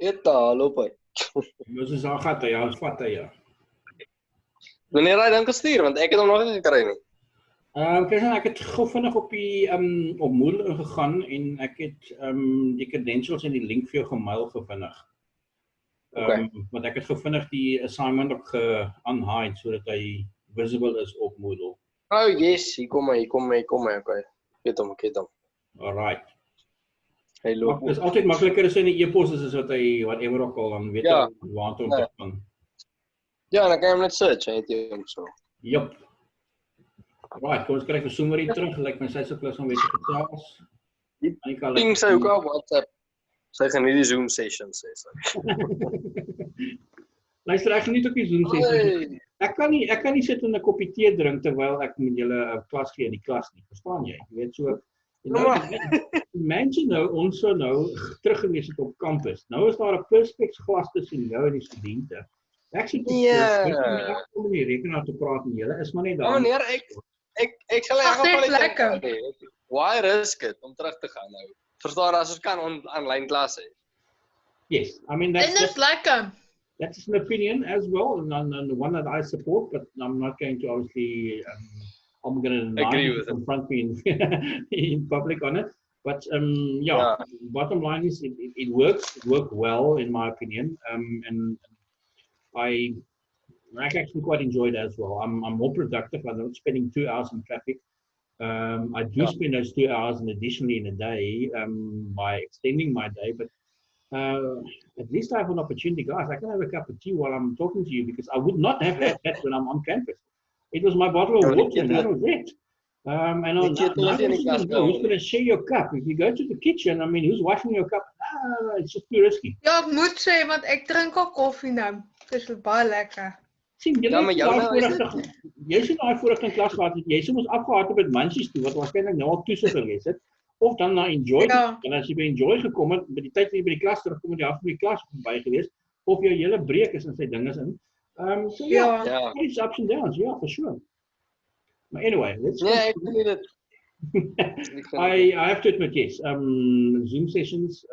Eta, loop hy. Dis is al gat hy, ons vat hy ja. Wanneer hy dan gestuur, want ek het hom nog nie gekry nie. Ek het gou vinnig op die op Moodle ingegaan en ek het die credentials en die link vir jou gemail gevinnig. Want ek het gou vinnig die assignment ook ge-unhide sodat hy visible is op Moodle. Oh yes, hier kom hy, okay. Ek het hom. Alright. Hy loop. Dit is altyd makliker as in die e-pos is wat hy whatever ook al dan weet Ja. hy waartoe om te gaan. Ja, dan kan jy hom net search, het jy hom so. Jop. Right, kom ons kyk vir sommer hier terug, lyk my sy se plus om weer te gesels. Ping sy ook op WhatsApp. Sy geniet die Zoom sessions, sê sy. Luister, ek geniet ook die Zoom sessions. Ek kan nie sit en 'n koppie tee drink terwyl ek met julle 'n klas gee in die klas nie. Verstaan jy? Jy weet so mense nou ons sou nou terug gewees het op kampus. Nou is daar 'n perspex glas tussen jou en die studente. Ek sit om in die rekenaar te praat met julle. Is maar net daar. Meneer, ek sal in geval lekker. Why risk it om terug te gaan nou? Verstaan as ons kan online klas hê. Yes, I mean that's lekker. That's an opinion as well, and the one that I support, but I'm not going to obviously I'm going to confront me in public on it. But yeah, bottom line is it works. It worked well in my opinion, and I actually quite enjoyed it as well. I'm more productive. I'm not spending 2 hours in traffic. I do spend those 2 hours and additionally in a day by extending my day, but at least I have an opportunity, guys. I can have a cup of tea while I'm talking to you because I would not have had that when I'm on campus. It was my bottle of water and that was it. And who's going to share your cup? If you go to the kitchen, I mean, who's washing your cup? It's just too risky. Ja, ek moet sê, want ek drink al koffie nou. Dit is baie lekker. Sien, jy sien daai vorige in klas gehad het, jy sou mos afgehaat het met mansies toe, wat waarskynlik nou al toesig gewees het. Of dan na enjoy, en as jy by enjoy gekom het, by die tyd jy by die klas terugkom het, jy af by die klas by gewees, of jou hele breek is in sy dinges in. So it's ups and downs, for sure. But anyway, let's I have to admit, yes, Zoom sessions,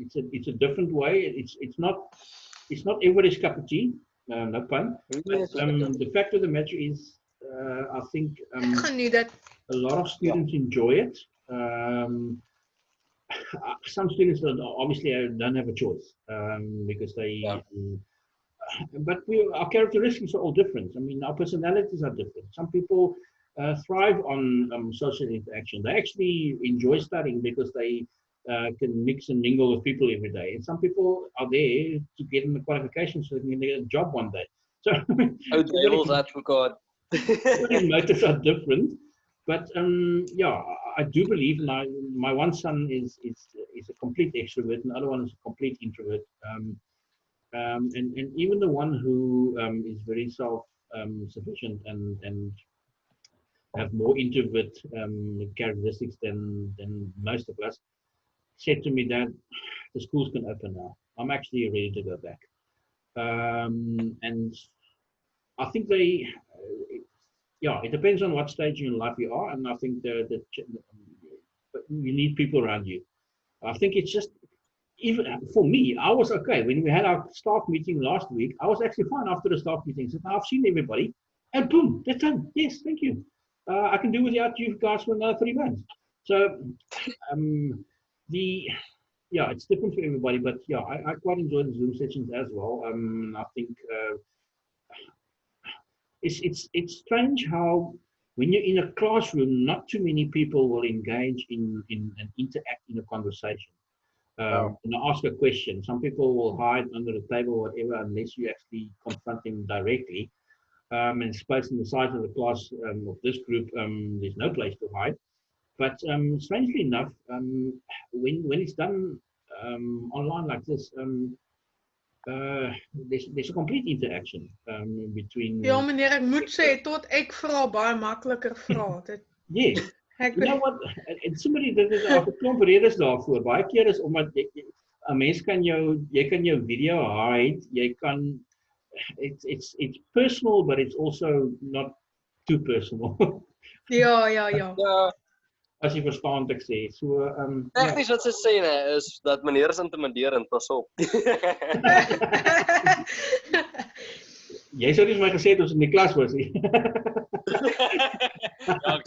it's a different way. It's not everybody's cup of tea, no pun. But, the fact of the matter is, I think a lot of students enjoy it. Some students obviously don't have a choice because they. But our characteristics are all different. I mean, our personalities are different. Some people thrive on social interaction. They actually enjoy studying because they can mix and mingle with people every day. And some people are there to get in the qualifications so they can get a job one day. So, devil's advocate. Motives are different. But I do believe my one son is a complete extrovert, and the other one is a complete introvert. And even the one who is very self-sufficient and have more introvert characteristics than most of us, said to me that the schools can open now. I'm actually ready to go back. And I think it depends on what stage in life you are, and I think that you need people around you. I think it's just, even for me, I was okay. When we had our staff meeting last week, I was actually fine after the staff meeting. So now I've seen everybody, and boom, that's done. Yes, thank you. I can do without you guys for another 3 months. So, it's different for everybody, but I quite enjoy the Zoom sessions as well. I think it's strange how when you're in a classroom, not too many people will engage in and interact in a conversation. And ask a question. Some people will hide under the table or whatever unless you actually confront them directly. And space in the size of the class of this group, there's no place to hide. But strangely enough, when it's done online like this, there's a complete interaction between. Ja, meneer, ek moet sê tot ek vra baie makliker vra. Yes. You know what? En somebody dit is 'n klomp redes daarvoor. Baie keer is omdat 'n mens jy kan jou video hide, jy kan it's personal, but it's also not too personal. Ja. as jy verstaan wat ek sê. So Tegnies wat sy sê is dat meneer is intimiderend, pas op. Jy sou nie vir my gesê het ons in die klas was nie. Ja, ek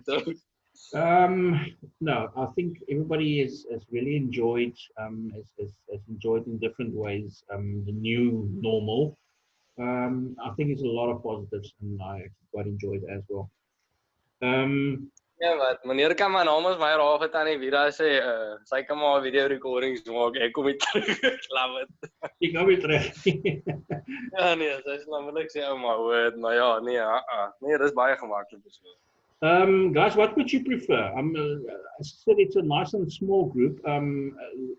sou. No, I think everybody has really enjoyed, has enjoyed in different ways the new normal. I think it's a lot of positives, and I actually quite enjoyed it as well. Ja, wat meneer kan my naam is my raaf het aan die Vira sê, sy kan maar video recordings maak. Ek kom hier terug. Love it. Ek kom weer terug. Ja nee, sy is namelijk sê maar hoor, maar ja, nee, nee, dis baie gemaklik so. Guys, what would you prefer? I said it's a nice and small group.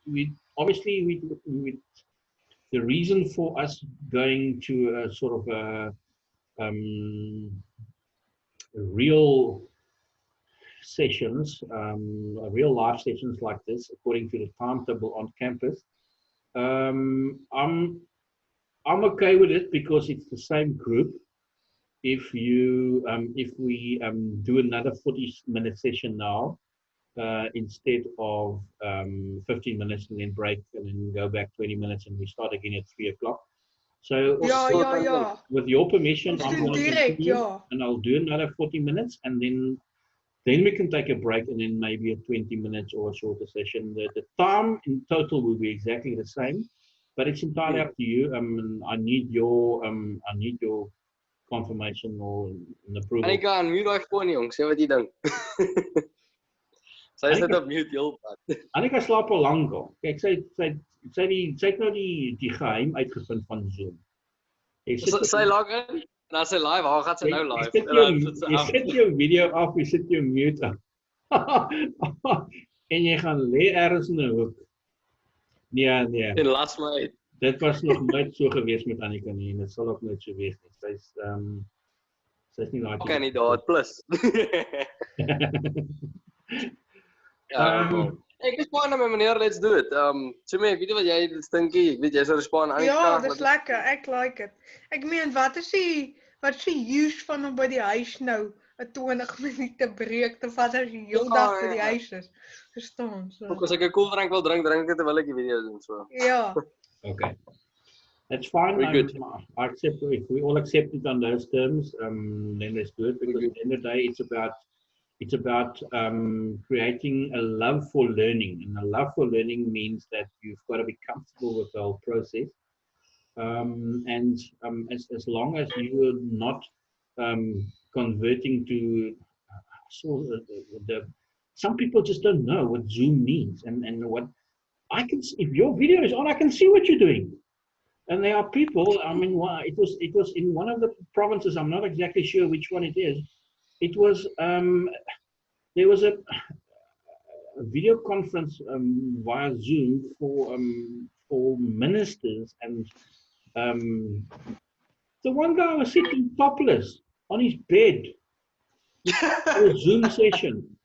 We obviously the reason for us going to a sort of a real sessions, real live sessions like this, according to the timetable on campus. I'm okay with it because it's the same group. If we do another 40-minute session now, instead of 15 minutes and then break and then go back 20 minutes and we start again at 3 o'clock. So with your permission, I'm going to continue and I'll do another 40 minutes and then we can take a break and then maybe a 20 minutes or a shorter session. The time in total will be exactly the same, but it's entirely up to you. I need your confirmation or an approval. Annika, unmute daai foon jong, sê wat jy dink. Sy is net op mute heelpad. Annika slaap al lank al. Kyk, sy het nou die geheim uitgevind van Zoom. Sy log in, en as sy live, waar gaan sy nou live? Jy sit jou video af, jy sit jou mute af. En jy gaan lê ergens in 'n hoek. Nee. En las my uit. Dit was nog nooit so gewees met Annika nie, en dit sal ook nooit so wees nie. Sy's nie daai kandidaat plus. Ek respond aan my meneer, let's do it. So ek weet nie wat jy dink nie, ek weet jy sal respond aan Annika. Ja, dis lekker, ek like it. Ek meen, wat is die use van om by die huis nou 'n 20 minute breek te vat as jy heel dag by die huis is? Verstaan? So. As ek 'n koeldrank wil drink ek terwyl ek die video doen so. Ja. Okay. That's fine. I accept if we all accept it on those terms, then let's do it because at the end of the day it's about creating a love for learning, and a love for learning means that you've got to be comfortable with the whole process. As long as you are not converting to some people just don't know what Zoom means and what I can see. If your video is on, I can see what you're doing. And there are people, I mean, it was in one of the provinces, I'm not exactly sure which one it is. It was, there was a video conference via Zoom for ministers, and the one guy was sitting topless on his bed for a Zoom session.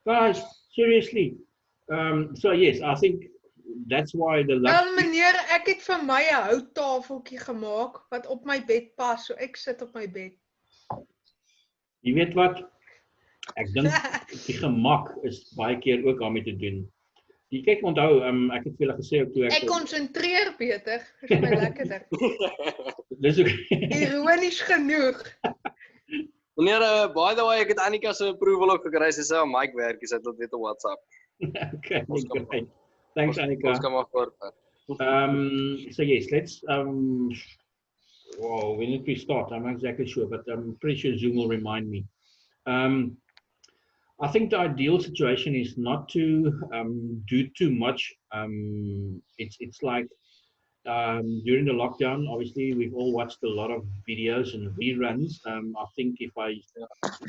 Guys, seriously. So yes, I think that's why the Wel meneer, ek het vir my 'n houttafeltjie gemaak wat op my bed pas, so ek sit op my bed. Jy weet wat? Ek dink die gemak is baie keer ook daarmee te doen. Jy kyk onthou, ek het vir julle gesê ook toe ek konsentreer beter, is my lekkerder. Dis ook ironies genoeg. Meneer, by the way, ek het Annika se approval ook gekry, sy sê mic werk, sy het dit weet op WhatsApp. Okay, great. Thanks, Annika. Ons kan maar voort. So yes, let's well, when did we start? I'm not exactly sure, but I'm pretty sure Zoom will remind me. I think the ideal situation is not to do too much. It's like during the lockdown, obviously we've all watched a lot of videos and reruns. I think if I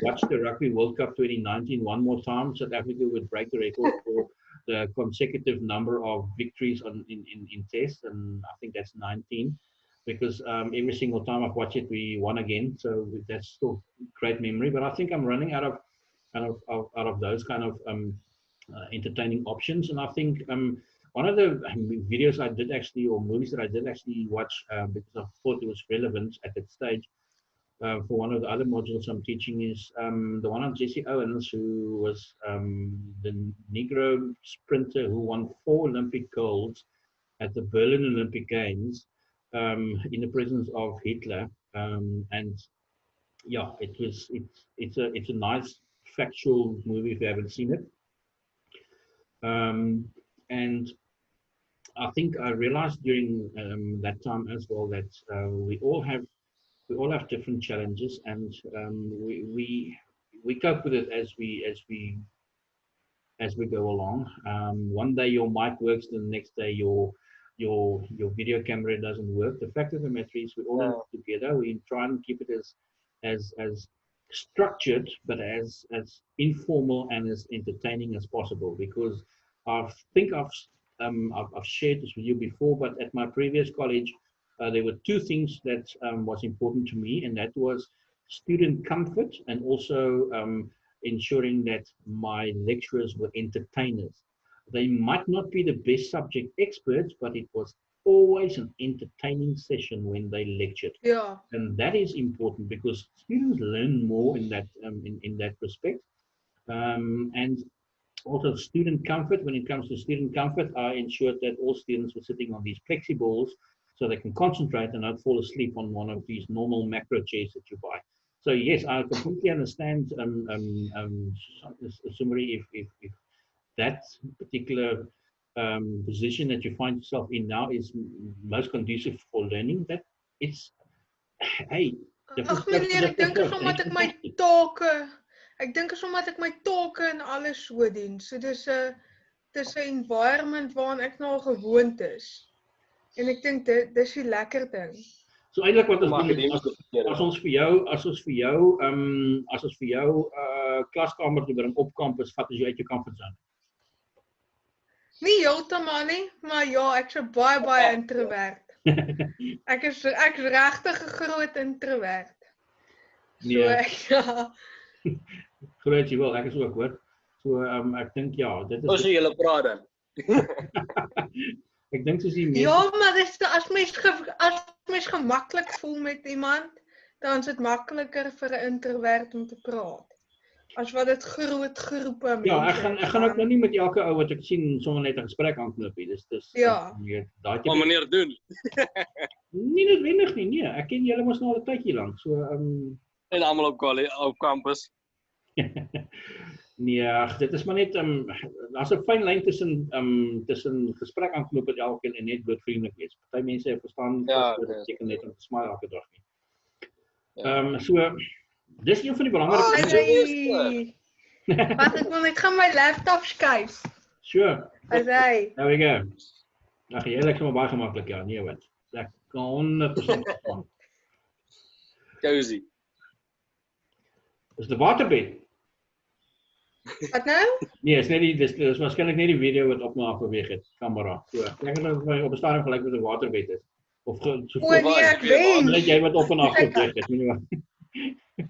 watch the Rugby World Cup 2019 one more time, South Africa would break the record for the consecutive number of victories in tests, and I think that's 19. Because every single time I've watched it, we won again. So that's still great memory. But I think I'm running out of those kind of entertaining options. And I think one of the videos I did actually, or movies that I did actually watch because I thought it was relevant at that stage, for one of the other modules I'm teaching is the one on Jesse Owens, who was the Negro sprinter who won 4 Olympic golds at the Berlin Olympic Games in the presence of Hitler. And yeah, it's a nice factual movie if you haven't seen it. And I think I realized during that time as well that we all have different challenges, and we cope with it as we go along. One day your mic works, the next day your video camera doesn't work. The fact of the matter is, we all in it together. We try and keep it as structured, but as informal and as entertaining as possible. Because I think I've shared this with you before, but at my previous college, there were 2 things that was important to me, and that was student comfort and also ensuring that my lecturers were entertainers. They might not be the best subject experts, but it was always an entertaining session when they lectured. Yeah. And that is important because students learn more in that in that respect. And also student comfort. When it comes to student comfort, I ensured that all students were sitting on these flexi balls so they can concentrate and not fall asleep on one of these normal macro chairs that you buy. So yes, I completely understand, Sumari, if that particular position that you find yourself in now is most conducive for learning, that it's, hey. Ag meneer, ek dink is omdat ek my take en alles so doen. So dis 'n environment waaraan ek nou gewoond is. En ek dink dis die lekker ding. So eintlik wat ons doen, as ons vir jou klaskamer toe bring op kampus, vat as jy uit jou comfortzone. Nie heeltemal nie, maar ja, ek's 'n baie introvert. Ek is regtig 'n groot introvert. So ja. Groot jy wel, ek is ook hoor. So ek dink ja, dit is. Ons jy julle praat dan. Ek dink soos die mense. Ja, maar dis as mens gemaklik voel met iemand, dan is dit makliker vir 'n introvert om te praat. As wat dit groot groepe mense. Ja, ek gaan ook nou nie met elke ou wat ek sien sommer net 'n gesprek aanknoop nie. Dis ja. Daai tipe meneer doen. Nie noodwendig nie, nee. Ek ken julle mos nou al 'n tydjie lank. So en almal op campus. Nee, dit is maar net daar's 'n fyn lyn tussen gesprek aanknoop met elkeen en net bloedvriendelik wees. Party mense verstaan dit beteken net om te smile elke dag nie. So dis een van die belangrike Wat ek wil net gaan my laptop skuif. Sure. There we go. Ag jy lyk sommer baie gemaklik ja, nee wat. Ek kan 100% verstaan. Cozy. Dis die waterbed. Wat nou? Nee, is net dis waarskynlik net die video wat op my afbeweeg het, kamera. So, ek dink dat my op 'n stadium gelyk met 'n waterbed is. Of so ek wens. Net jy wat op en af beweeg het, nie waar?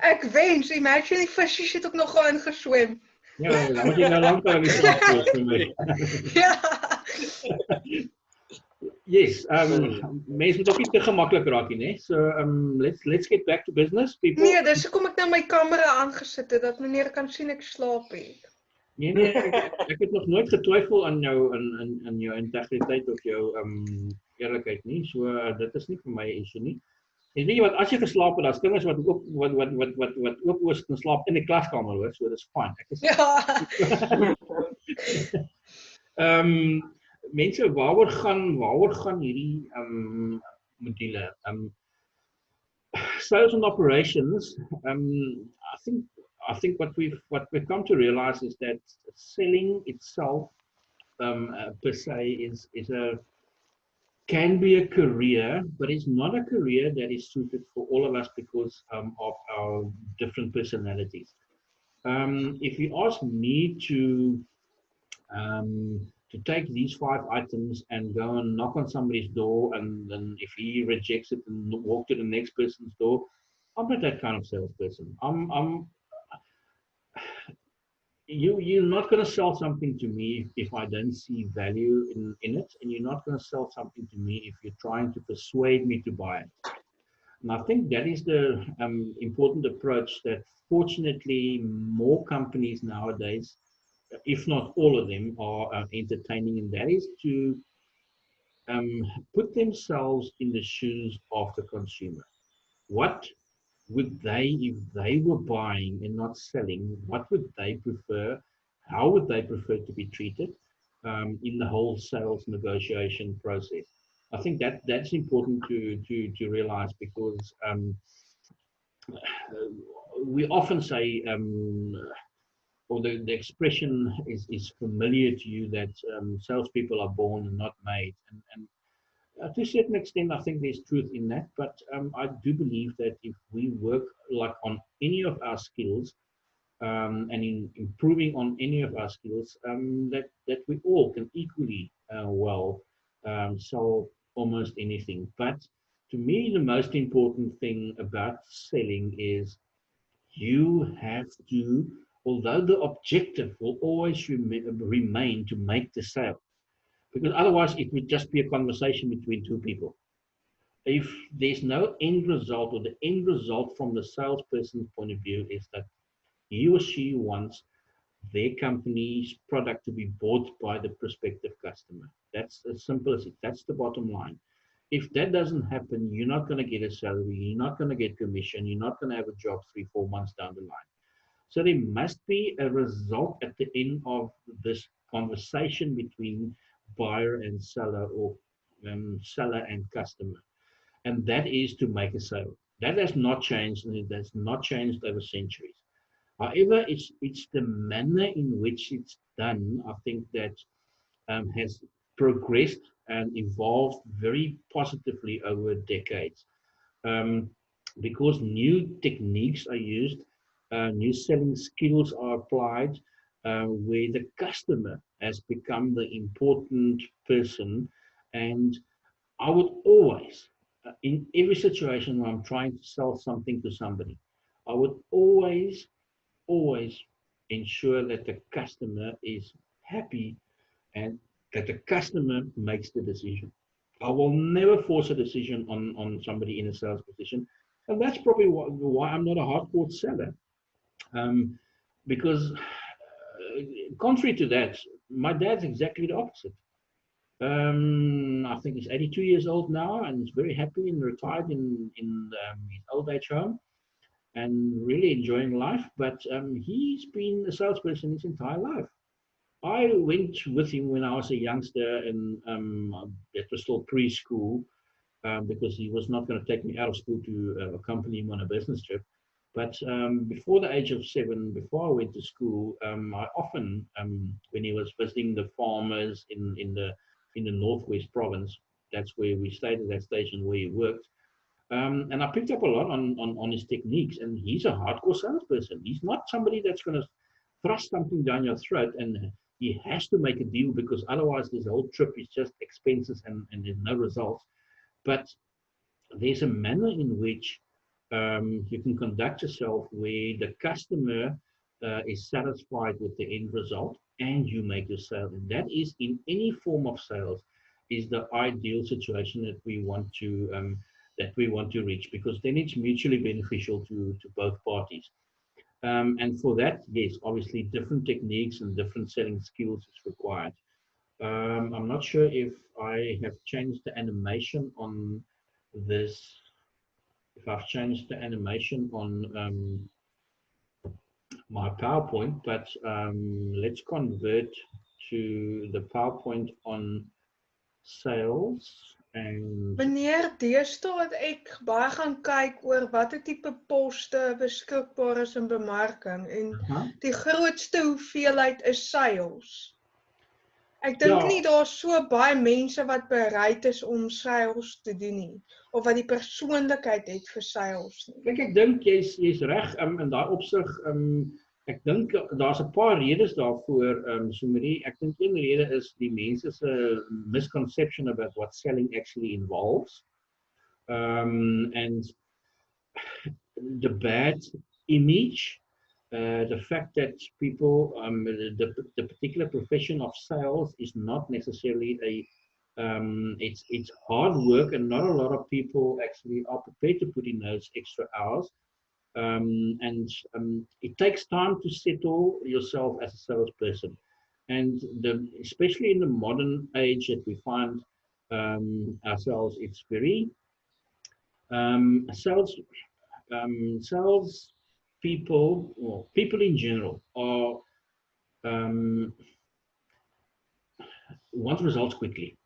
Ek wens, imagine die visse het ook nog gaan ingeswem. Ja, dan moet jy nou lank daar in die strand wees vir my. Ja. Yes, mense moet ook nie te gemaklik raak nie, né? So, let's get back to business, people. Nee, dis hoekom ek nou my kamera aangesit het dat meneer kan sien ek slaap het. Nee, ek het nog nooit getwyfel aan jou in jou integriteit of jou eerlikheid nie. So dit is nie vir my 'n issue nie. En weet jy wat, as jy geslaap het, daar's kinders wat oop oos kan slaap in die klaskamer hoor, so dis fyn. Ek is Ja. Mense, waaroor gaan hierdie module? Sales and operations. I think what we've come to realize is that selling itself per se can be a career, but it's not a career that is suited for all of us because of our different personalities. If you ask me to take these 5 items and go and knock on somebody's door, and then if he rejects it and walk to the next person's door, I'm not that kind of salesperson. You're not going to sell something to me if I don't see value in it, and you're not going to sell something to me if you're trying to persuade me to buy it. I think that is the important approach that fortunately more companies nowadays, if not all of them, are entertaining, and that is to put themselves in the shoes of the consumer. What would they, if they were buying and not selling, what would they prefer? How would they prefer to be treated in the whole sales negotiation process? I think that's important to realize, because we often say, or the expression is familiar to you, that salespeople are born and not made. And to a certain extent, I think there's truth in that. But I do believe that if we work like on any of our skills, and in improving on any of our skills, that we all can equally well sell almost anything. But to me, the most important thing about selling is you have to, although the objective will always remain to make the sale, because otherwise it would just be a conversation between two people. If there's no end result, or the end result from the salesperson's point of view is that he or she wants their company's product to be bought by the prospective customer. That's as simple as it. That's the bottom line. If that doesn't happen, you're not going to get a salary, you're not going to get commission, you're not going to have a job 3-4 months down the line. So there must be a result at the end of this conversation between buyer and seller, or seller and customer. And that is to make a sale. That has not changed, and it has not changed over centuries. However, it's the manner in which it's done, I think, that has progressed and evolved very positively over decades, because new techniques are used, new selling skills are applied, where the customer has become the important person. And I would always, in every situation where I'm trying to sell something to somebody, I would always ensure that the customer is happy and that the customer makes the decision. I will never force a decision on somebody in a sales position. And that's probably why I'm not a hardcore seller. Because contrary to that, my dad's exactly the opposite. I think he's 82 years old now, and he's very happy and retired in his old age home, and really enjoying life. But he's been a salesperson his entire life. I went with him when I was a youngster, and it was still preschool, because he was not going to take me out of school to accompany him on a business trip. But before the age of 7, before I went to school, I often, when he was visiting the farmers in the Northwest province, that's where we stayed at that station where he worked. And I picked up a lot on his techniques, and he's a hardcore salesperson. He's not somebody that's going to thrust something down your throat, and he has to make a deal, because otherwise this whole trip is just expenses and there's no results. But there's a manner in which you can conduct yourself where the customer is satisfied with the end result, and you make your sale. And that is, in any form of sales, is the ideal situation that we want to reach, because then it's mutually beneficial to both parties. And for that, yes, obviously different techniques and different selling skills is required. I'm not sure if I have changed the animation on this. If I've changed the animation on my PowerPoint, but let's convert to the PowerPoint on sales. And Meneer, deesdae het ek baie gaan kyk oor watter tipe poste beskikbaar is in bemarking, en die grootste hoeveelheid is sales. Ek dink nie daar's so baie mense wat bereid is om sales te doen nie, of wat die persoonlikheid het vir sales nie. Kijk, ek dink jy's reg in daai opsig. Ek dink daar's 'n paar redes daarvoor, Marie. Ek dink een rede is die mense se misconception about what selling actually involves, and the bad image, the fact that people, the particular profession of sales is not necessarily It's hard work, and not a lot of people actually are prepared to put in those extra hours. And it takes time to settle yourself as a salesperson. And especially in the modern age that we find ourselves, it's very sales people, or people in general, are want results quickly.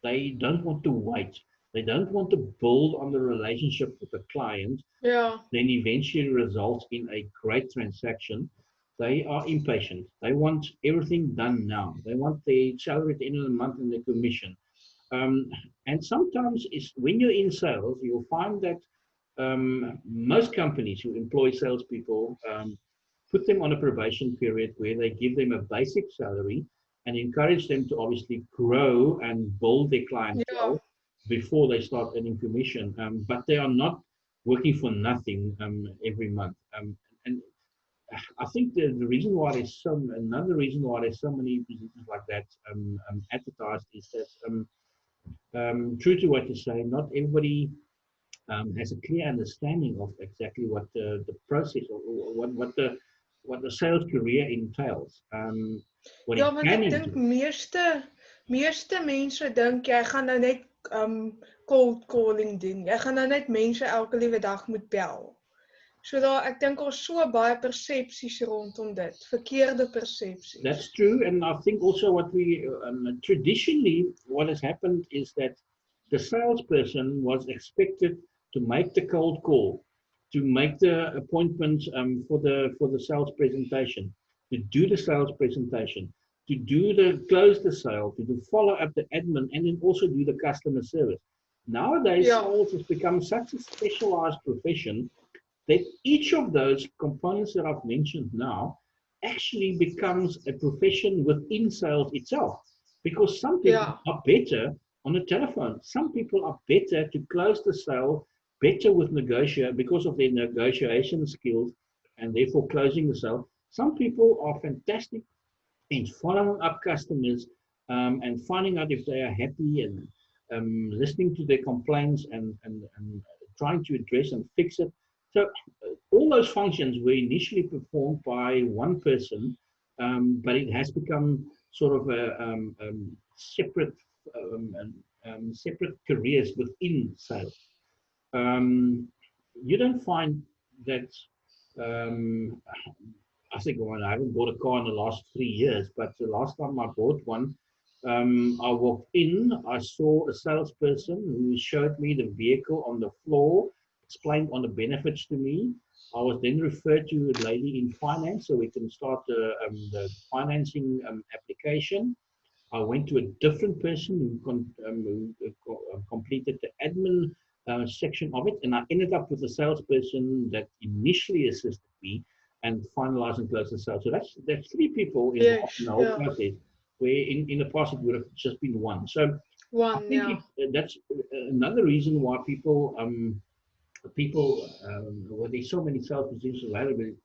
They don't want to wait. They don't want to build on the relationship with the client, then eventually results in a great transaction. They are impatient. They want everything done now. They want their salary at the end of the month and their commission. And sometimes when you're in sales, you'll find that most companies who employ salespeople put them on a probation period where they give them a basic salary and encourage them to obviously grow and build their clientele before they start earning commission. But they are not working for nothing every month. And I think the reason why another reason why there's so many positions like that advertised is that, true to what you say, not everybody has a clear understanding of exactly what the process or what the sales career entails. Ja, want ek dink meeste mense dink jy gaan nou net cold calling doen. Jy gaan nou net mense elke liewe dag moet bel. So ek dink ons so baie persepsies rondom dit, verkeerde persepsies. That's true, and I think also what we traditionally what has happened is that the salesperson was expected to make the cold call, to make the appointment for the sales presentation, to do the sales presentation, to close the sale, to do follow up the admin, and then also do the customer service. Nowadays, sales has become such a specialized profession that each of those components that I've mentioned now actually becomes a profession within sales itself, because some people are better on the telephone. Some people are better to close the sale, better with because of their negotiation skills and therefore closing the sale. Some people are fantastic in following up customers and finding out if they are happy and listening to their complaints and trying to address and fix it. So all those functions were initially performed by one person, but it has become sort of a separate careers within sales. You don't find that. I think I haven't bought a car in the last 3 years, but the last time I bought one, I walked in, I saw a salesperson who showed me the vehicle on the floor, explained on the benefits to me. I was then referred to a lady in finance so we can start the financing application. I went to a different person who completed the admin section of it, and I ended up with a salesperson that initially assisted me and finalized and closed the sale. So that's 3 people involved in the whole process, where in the past it would have just been one. So I think that's another reason why people when there's so many sales positions available,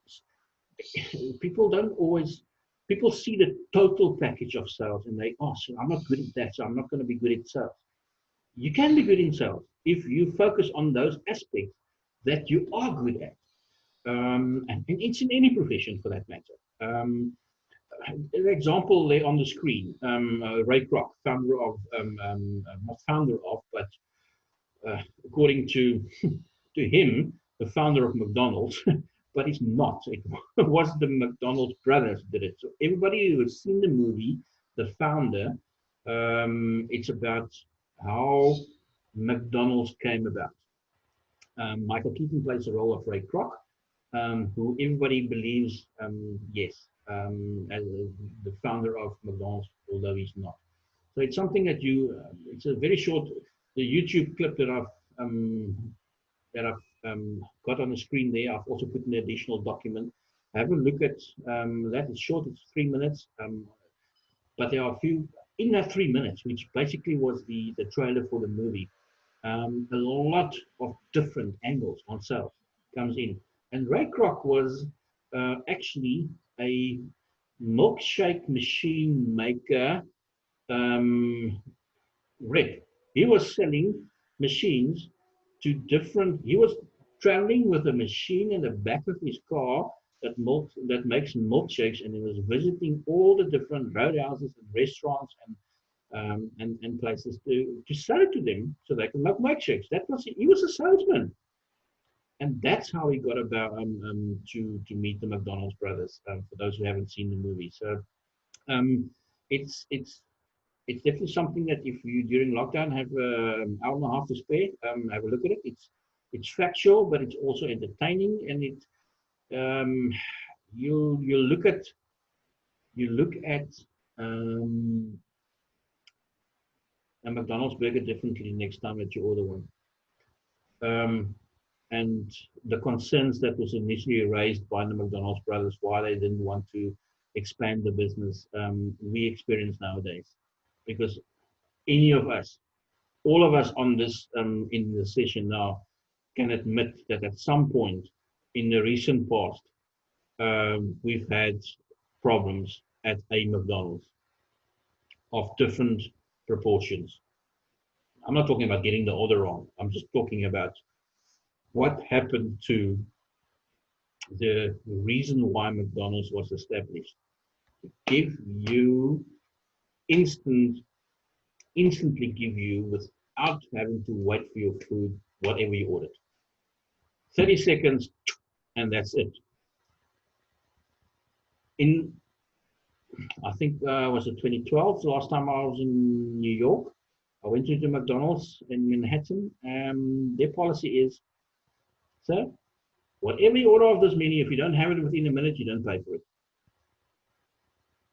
people see the total package of sales and they so I'm not good at that, so I'm not going to be good at sales. You can be good in sales if you focus on those aspects that you are good at. And it's in any profession for that matter. An example there on the screen, Ray Kroc, founder of, not founder of, but according to him, the founder of McDonald's, but it's not. It was the McDonald's brothers did it. So everybody who has seen the movie, The Founder, it's about how McDonald's came about. Michael Keaton plays the role of Ray Kroc, who everybody believes, as the founder of McDonald's, although he's not. So it's something that it's a very short, the YouTube clip that I've got on the screen there. I've also put an additional document. Have a look at that. It's short, it's 3 minutes. But there are a few, in that 3 minutes, which basically was the trailer for the movie, a lot of different angles on sales comes in. And Ray Kroc was actually a milkshake machine maker Rick, he was selling machines to different, he was traveling with a machine in the back of his car that makes milkshakes, and he was visiting all the different roadhouses and restaurants and places to sell it to them so they can make milkshakes. He was a salesman. And that's how he got about to meet the McDonald's brothers. For those who haven't seen the movie, so it's definitely something that if you during lockdown have an hour and a half to spare, have a look at it. It's factual, but it's also entertaining, and you look at a McDonald's burger differently next time that you order one. And the concerns that was initially raised by the McDonald's brothers, why they didn't want to expand the business, we experience nowadays. Because any of us, all of us on this in the session now, can admit that at some point in the recent past, we've had problems at a McDonald's of different proportions. I'm not talking about getting the order wrong. I'm just talking about what happened to the reason why McDonald's was established. To give you instantly give you without having to wait for your food, whatever you ordered. 30 seconds, and that's it. I think was it 2012, the last time I was in New York. I went to the McDonald's in Manhattan. Their policy is, sir, whatever you order off this menu, if you don't have it within a minute, you don't pay for it.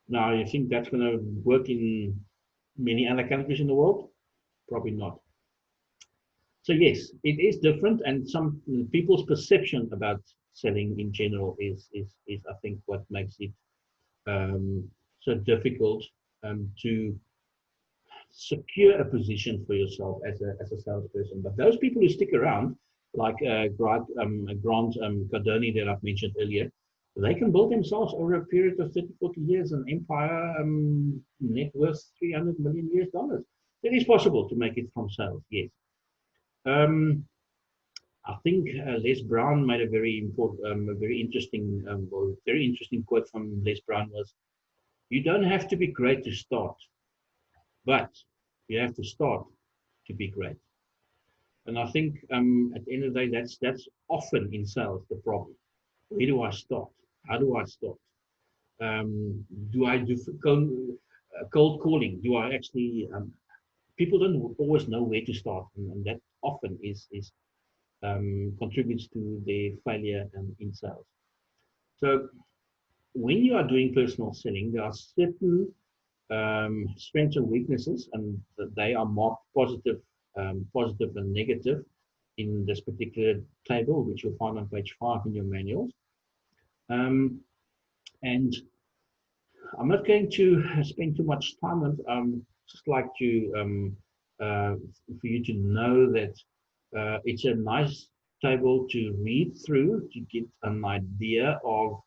Now, you think that's going to work in many other countries in the world? Probably not. So yes, it is different, and some people's perception about selling in general is I think what makes it so difficult to secure a position for yourself as a salesperson. But those people who stick around, like Grant Cardone that I've mentioned earlier, they can build themselves over a period of 30, 40 years an empire net worth $300 million. It is possible to make it from sales, yes. I think Les Brown made a very important, very interesting quote from Les Brown was, "You don't have to be great to start, but you have to start to be great." And I think at the end of the day, that's often in sales the problem. Where do I start? How do I start? Do I do cold calling? Do I actually? People don't always know where to start, and that often contributes to their failure in sales. So when you are doing personal selling, there are certain strengths and weaknesses, and they are marked positive and negative in this particular table, which you'll find on page 5 in your manuals. And I'm not going to spend too much time on it. Just like to for you to know that it's a nice table to read through to get an idea of,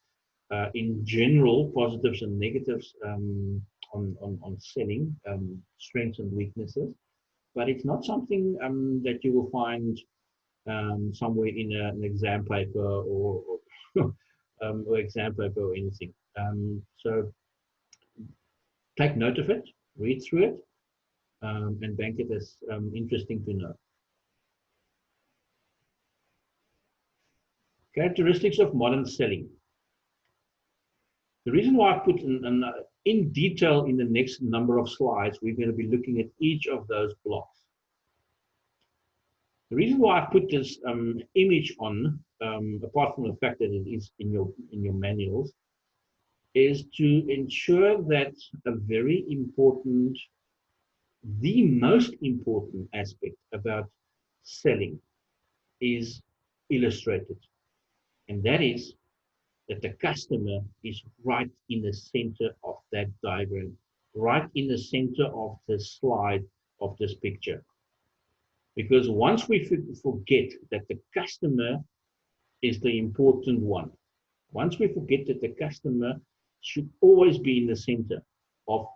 in general, positives and negatives on selling, strengths and weaknesses. But it's not something that you will find somewhere in an exam paper or exam paper or anything. So take note of it, read through it, and bank it as interesting to know. Characteristics of modern selling. The reason why I put in detail in the next number of slides, we're going to be looking at each of those blocks. The reason why I put this image on, apart from the fact that it is in your manuals, is to ensure that a very important, the most important aspect about selling is illustrated. And that is that the customer is right in the center of that diagram, right in the center of the slide of this picture. Because once we forget that the customer is the important one, once we forget that the customer should always be in the center of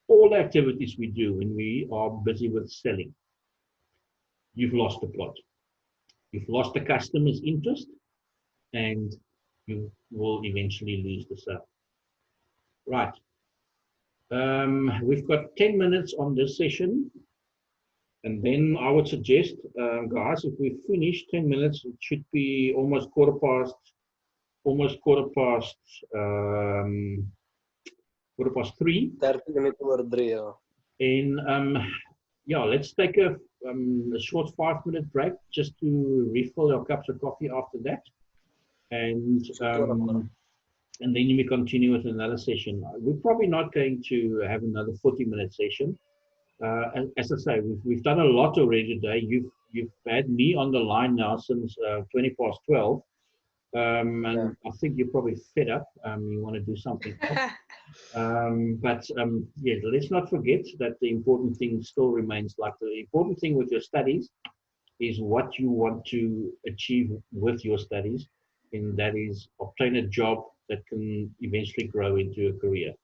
all the activities we do when we are busy with selling, you've lost the plot. You've lost the customer's interest, and you will eventually lose the sale. Right. We've got 10 minutes on this session. And then I would suggest, guys, if we finish 10 minutes, it should be almost quarter past 3. 30 minutes over 3, yeah. And yeah, let's take a short 5-minute break just to refill our cups of coffee after that. And then we continue with another session. We're probably not going to have another 40-minute session. As I say, we've done a lot already today. You've had me on the line now since 20 past 12. And yeah. I think you're probably fed up. You want to do something else. But yeah, let's not forget that the important thing still remains. Like the important thing with your studies is what you want to achieve with your studies, and that is obtain a job that can eventually grow into a career.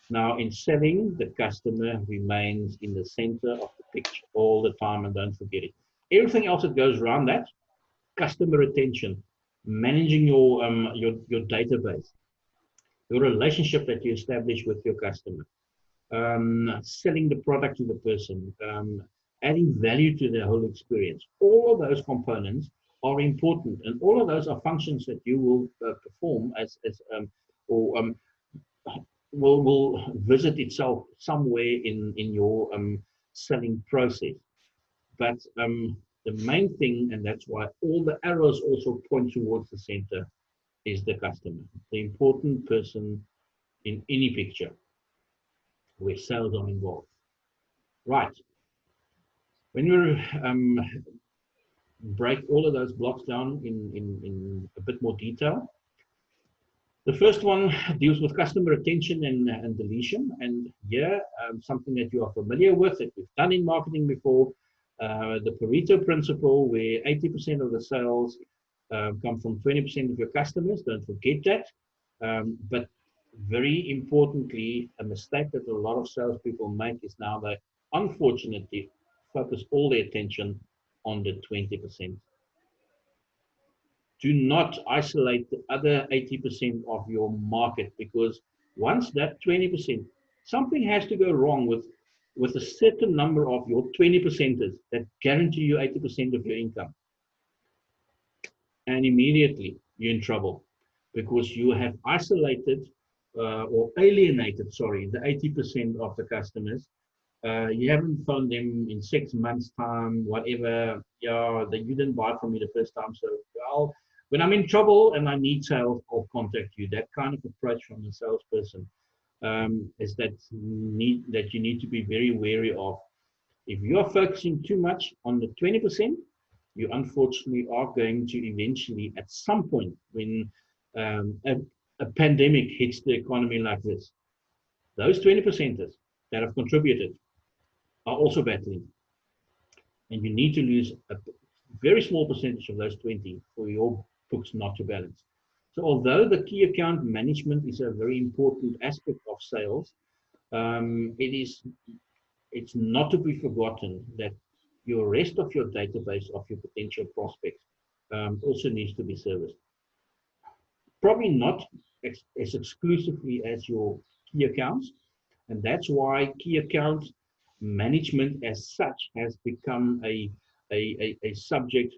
Now, in selling, the customer remains in the center of the picture all the time, and don't forget it. Everything else that goes around that, customer retention, managing your database, your relationship that you establish with your customer, selling the product to the person, adding value to the whole experience. All of those components are important, and all of those are functions that you will perform will visit itself somewhere in your selling process. But the main thing, and that's why all the arrows also point towards the center, is the customer, the important person in any picture where sales are involved. Right. When we break all of those blocks down in a bit more detail, the first one deals with customer retention and deletion. And here, something that you are familiar with, that we've done in marketing before, the Pareto principle, where 80% of the sales come from 20% of your customers. Don't forget that. But very importantly, a mistake that a lot of salespeople make is now they unfortunately focus all their attention on the 20%. Do not isolate the other 80% of your market, because once that 20%, something has to go wrong with a certain number of your 20%ers that guarantee you 80% of your income. And immediately you're in trouble, because you have isolated or alienated, sorry, the 80% of the customers. You haven't phoned them in 6 months' time, whatever. Yeah, that you didn't buy from me the first time, so when I'm in trouble and I need sales, I'll contact you. That kind of approach from the salesperson is that you need to be very wary of. If you are focusing too much on the 20%, you unfortunately are going to eventually, at some point, when a pandemic hits the economy like this, those 20%ers that have contributed are also battling. And you need to lose a very small percentage of those 20 for your books not to balance. So although the key account management is a very important aspect of sales, it's not to be forgotten that your rest of your database of your potential prospects also needs to be serviced. Probably not as exclusively as your key accounts, and that's why key account management as such has become a subject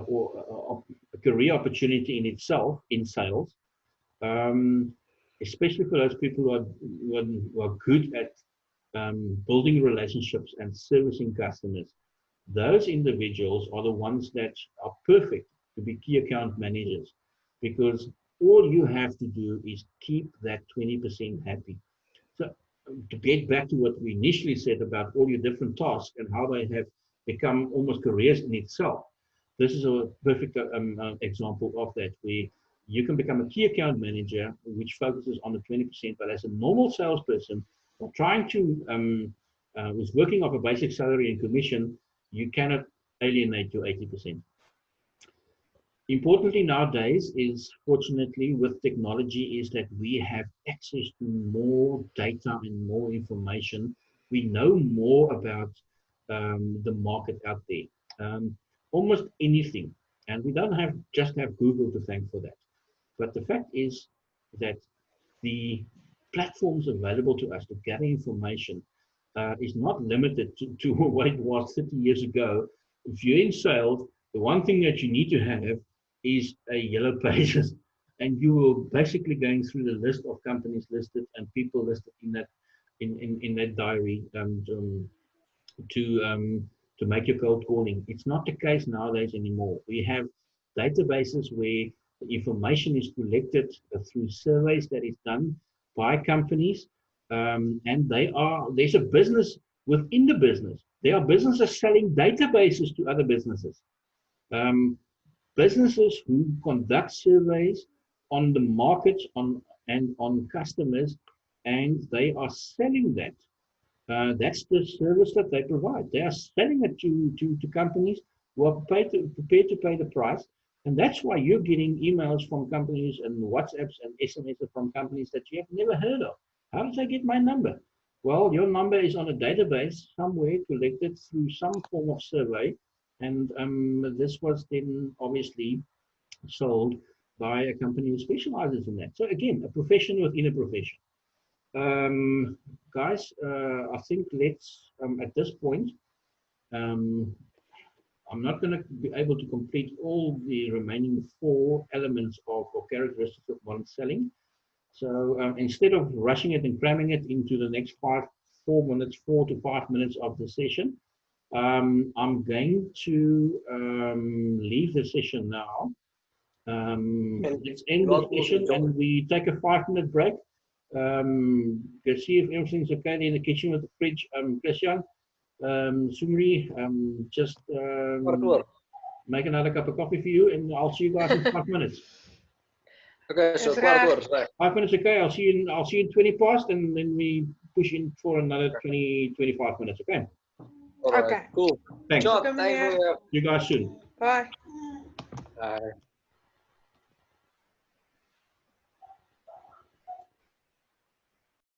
or a career opportunity in itself in sales, especially for those people who are good at building relationships and servicing customers. Those individuals are the ones that are perfect to be key account managers, because all you have to do is keep that 20% happy. So to get back to what we initially said about all your different tasks and how they have become almost careers in itself, this is a perfect example of that, where you can become a key account manager, which focuses on the 20%, but as a normal salesperson, or trying to, who's working off a basic salary and commission, you cannot alienate your 80%. Importantly nowadays is, fortunately, with technology, is that we have access to more data and more information. We know more about the market out there, almost anything. And we don't just have Google to thank for that. But the fact is that the platforms available to us to gather information is not limited to what it was 30 years ago. If you're in sales, the one thing that you need to have is a yellow pages, and you will basically going through the list of companies listed and people listed in that in that diary to make your cold calling. It's not the case nowadays anymore. We have databases where the information is collected through surveys that is done by companies, and there's a business within the business. There are businesses selling databases to other businesses. Businesses who conduct surveys on the markets and on customers, and they are selling that. That's the service that they provide. They are selling it to companies who are prepared to pay the price. And that's why you're getting emails from companies and WhatsApps and SMSs from companies that you have never heard of. How did they get my number? Well, your number is on a database somewhere collected through some form of survey. And this was then obviously sold by a company who specializes in that. So again, a profession within a profession. Guys, I think let's, at this point, I'm not going to be able to complete all the remaining 4 elements or characteristics of one selling. So instead of rushing it and cramming it into the next 4 to 5 minutes of the session, I'm going to leave the session now. Let's end the session and we take a 5-minute break. Go see if everything's okay in the kitchen with the fridge. Christian, Sumri, just make another cup of coffee for you, and I'll see you guys in 5 minutes. Okay, so 5 minutes, okay. I'll see you in 20 past, and then we push in for another 25 minutes, okay? All right. Okay. Cool. Thanks. Thanks. See you guys soon. Bye. Bye.